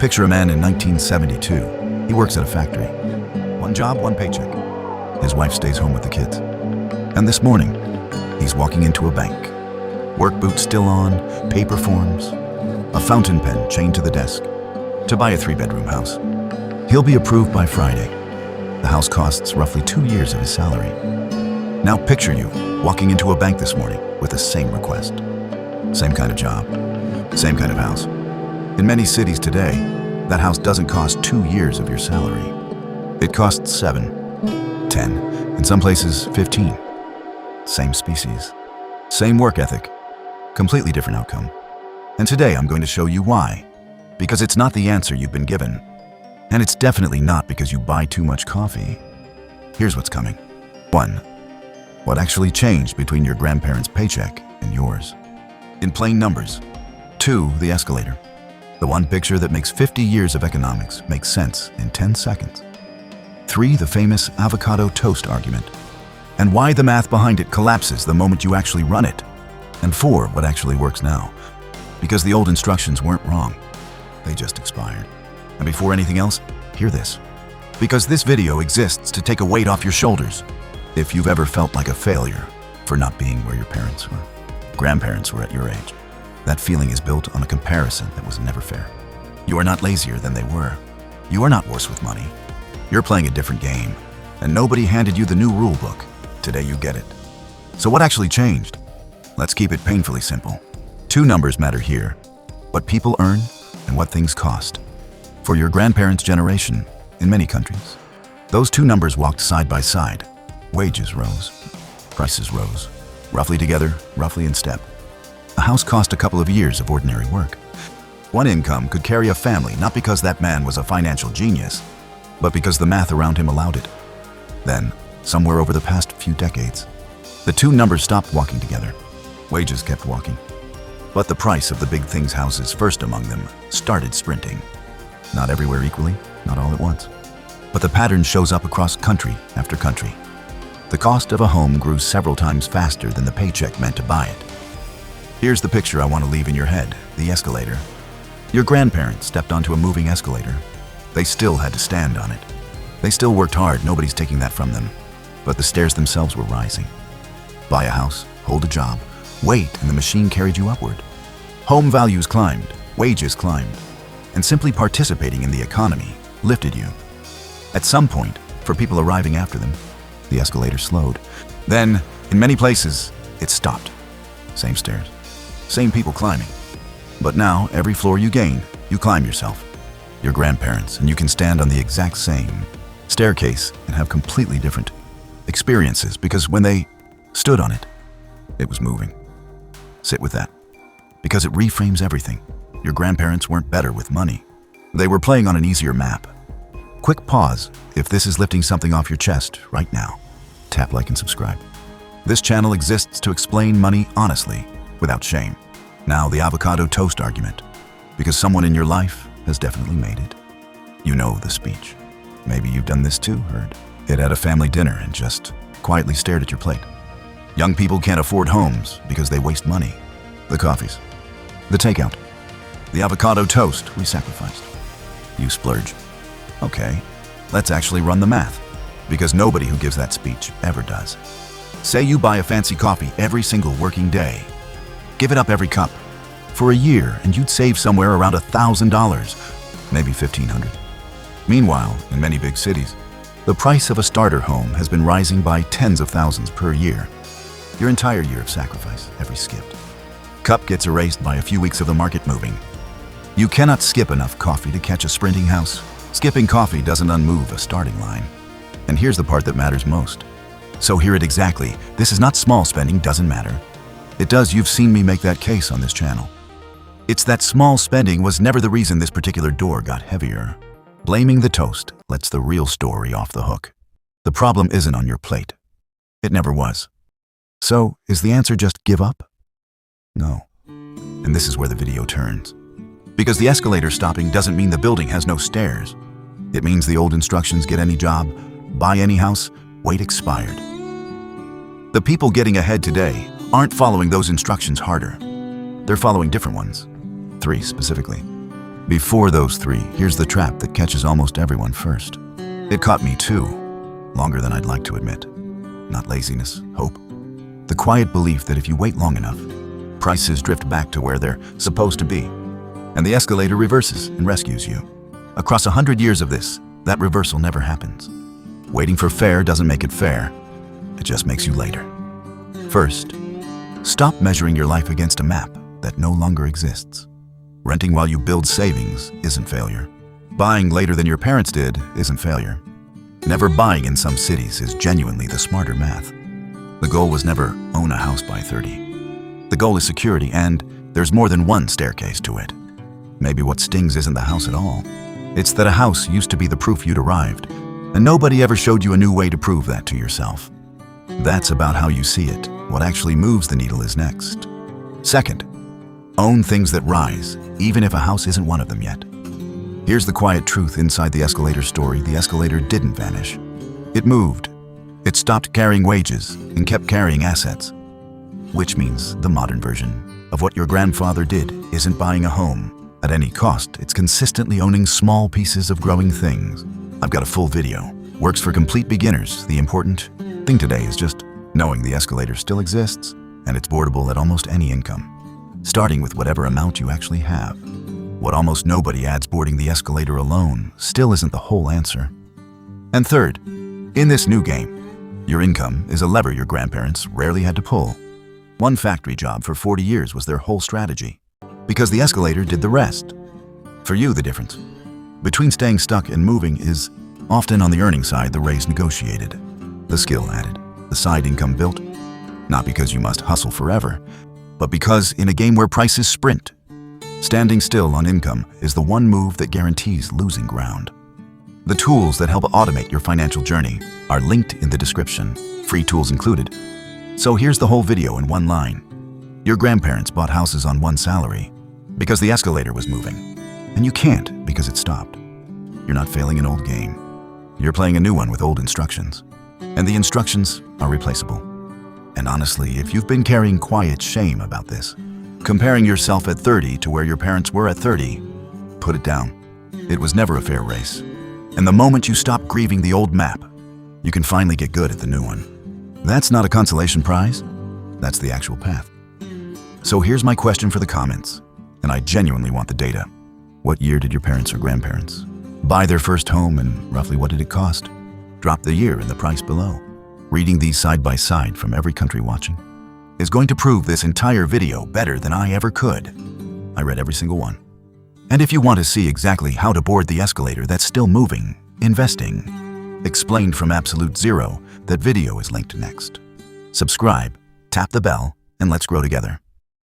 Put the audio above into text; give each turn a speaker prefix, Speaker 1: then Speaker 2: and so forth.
Speaker 1: Picture a man in 1972. He works at a factory. One job, one paycheck. His wife stays home with the kids. And this morning, he's walking into a bank. Work boots still on, paper forms, a fountain pen chained to the desk, to buy a 3-bedroom house. He'll be approved by Friday. The house costs roughly 2 years of his salary. Now picture you walking into a bank this morning with the same request. Same kind of job, same kind of house. In many cities today, that house doesn't cost 2 years of your salary. It costs 7, 10, in some places 15. Same species, same work ethic, completely different outcome. And today I'm going to show you why. Because it's not the answer you've been given. And it's definitely not because you buy too much coffee. Here's what's coming. 1. What actually changed between your grandparents' paycheck and yours? In plain numbers. 2. The escalator. The one picture that makes 50 years of economics make sense in 10 seconds. 3. The famous avocado toast argument, and why the math behind it collapses the moment you actually run it. And 4. What actually works now, because the old instructions weren't wrong. They just expired. And before anything else, hear this. Because this video exists to take a weight off your shoulders. If you've ever felt like a failure for not being where your parents or grandparents were at your age, that feeling is built on a comparison that was never fair. You are not lazier than they were. You are not worse with money. You're playing a different game, and nobody handed you the new rule book. Today you get it. So what actually changed? Let's keep it painfully simple. 2 numbers matter here: what people earn and what things cost. For your grandparents' generation, in many countries, those 2 numbers walked side by side. Wages rose, prices rose, roughly together, roughly in step. A house cost a couple of years of ordinary work. One income could carry a family not because that man was a financial genius, but because the math around him allowed it. Then, somewhere over the past few decades, the 2 numbers stopped walking together. Wages kept walking. But the price of the big things houses, first among them, started sprinting. Not everywhere equally, not all at once. But the pattern shows up across country after country. The cost of a home grew several times faster than the paycheck meant to buy it. Here's the picture I want to leave in your head, the escalator. Your grandparents stepped onto a moving escalator. They still had to stand on it. They still worked hard, nobody's taking that from them. But the stairs themselves were rising. Buy a house, hold a job, wait, and the machine carried you upward. Home values climbed, wages climbed, and simply participating in the economy lifted you. At some point, for people arriving after them, the escalator slowed. Then, in many places, it stopped. Same stairs, same people climbing. But now, every floor you gain, you climb yourself. Your grandparents, and you can stand on the exact same staircase and have completely different experiences, because when they stood on it, it was moving. Sit with that, because it reframes everything. Your grandparents weren't better with money. They were playing on an easier map. Quick pause if this is lifting something off your chest right now. Tap like and subscribe. This channel exists to explain money honestly, without shame. Now the avocado toast argument, because someone in your life has definitely made it. You know the speech. Maybe you've done this too, heard it at a family dinner and just quietly stared at your plate. Young people can't afford homes because they waste money. The coffees, the takeout, the avocado toast we sacrificed. You splurge. Okay, let's actually run the math, because nobody who gives that speech ever does. Say you buy a fancy coffee every single working day. Give it up every cup for a year, and you'd save somewhere around $1,000, maybe $1,500. Meanwhile, in many big cities, the price of a starter home has been rising by tens of thousands per year. Your entire year of sacrifice, every skipped cup gets erased by a few weeks of the market moving. You cannot skip enough coffee to catch a sprinting house. Skipping coffee doesn't unmove a starting line. And here's the part that matters most. So hear it exactly. This is not small spending, doesn't matter. It does, you've seen me make that case on this channel. It's that small spending was never the reason this particular door got heavier. Blaming the toast lets the real story off the hook. The problem isn't on your plate. It never was. So, is the answer just give up? No. And this is where the video turns. Because the escalator stopping doesn't mean the building has no stairs. It means the old instructions, get any job, buy any house, wait expired. The people getting ahead today aren't following those instructions harder. They're following different ones. 3 specifically. Before those three, here's the trap that catches almost everyone first. It caught me too, longer than I'd like to admit. Not laziness, hope. The quiet belief that if you wait long enough, prices drift back to where they're supposed to be, and the escalator reverses and rescues you. Across 100 years of this, that reversal never happens. Waiting for fair doesn't make it fair. It just makes you later. First, stop measuring your life against a map that no longer exists. Renting while you build savings isn't failure. Buying later than your parents did isn't failure. Never buying in some cities is genuinely the smarter math. The goal was never own a house by 30. The goal is security, and there's more than one staircase to it. Maybe what stings isn't the house at all. It's that a house used to be the proof you'd arrived, and nobody ever showed you a new way to prove that to yourself. That's about how you see it. What actually moves the needle is next. Second, own things that rise, even if a house isn't one of them yet. Here's the quiet truth inside the escalator story. The escalator didn't vanish. It moved. It stopped carrying wages and kept carrying assets. Which means the modern version of what your grandfather did isn't buying a home at any cost. It's consistently owning small pieces of growing things. I've got a full video. Works for complete beginners. The important thing today is just knowing the escalator still exists, and it's boardable at almost any income, starting with whatever amount you actually have. What almost nobody adds, boarding the escalator alone still isn't the whole answer. And third, in this new game, your income is a lever your grandparents rarely had to pull. One factory job for 40 years was their whole strategy, because the escalator did the rest. For you, the difference between staying stuck and moving is often on the earning side. The raise negotiated, the skill added, the side income built, not because you must hustle forever, but because in a game where prices sprint, standing still on income is the one move that guarantees losing ground. The tools that help automate your financial journey are linked in the description, free tools included. So here's the whole video in one line. Your grandparents bought houses on one salary because the escalator was moving, and you can't because it stopped. You're not failing an old game. You're playing a new one with old instructions, and the instructions are replaceable. And honestly, if you've been carrying quiet shame about this, comparing yourself at 30 to where your parents were at 30, put it down. It was never a fair race. And the moment you stop grieving the old map, you can finally get good at the new one. That's not a consolation prize. That's the actual path. So here's my question for the comments, and I genuinely want the data. What year did your parents or grandparents buy their first home, and roughly what did it cost? Drop the year and the price below. Reading these side by side from every country watching is going to prove this entire video better than I ever could. I read every single one. And if you want to see exactly how to board the escalator that's still moving, investing, explained from absolute zero, that video is linked next. Subscribe, tap the bell, and let's grow together.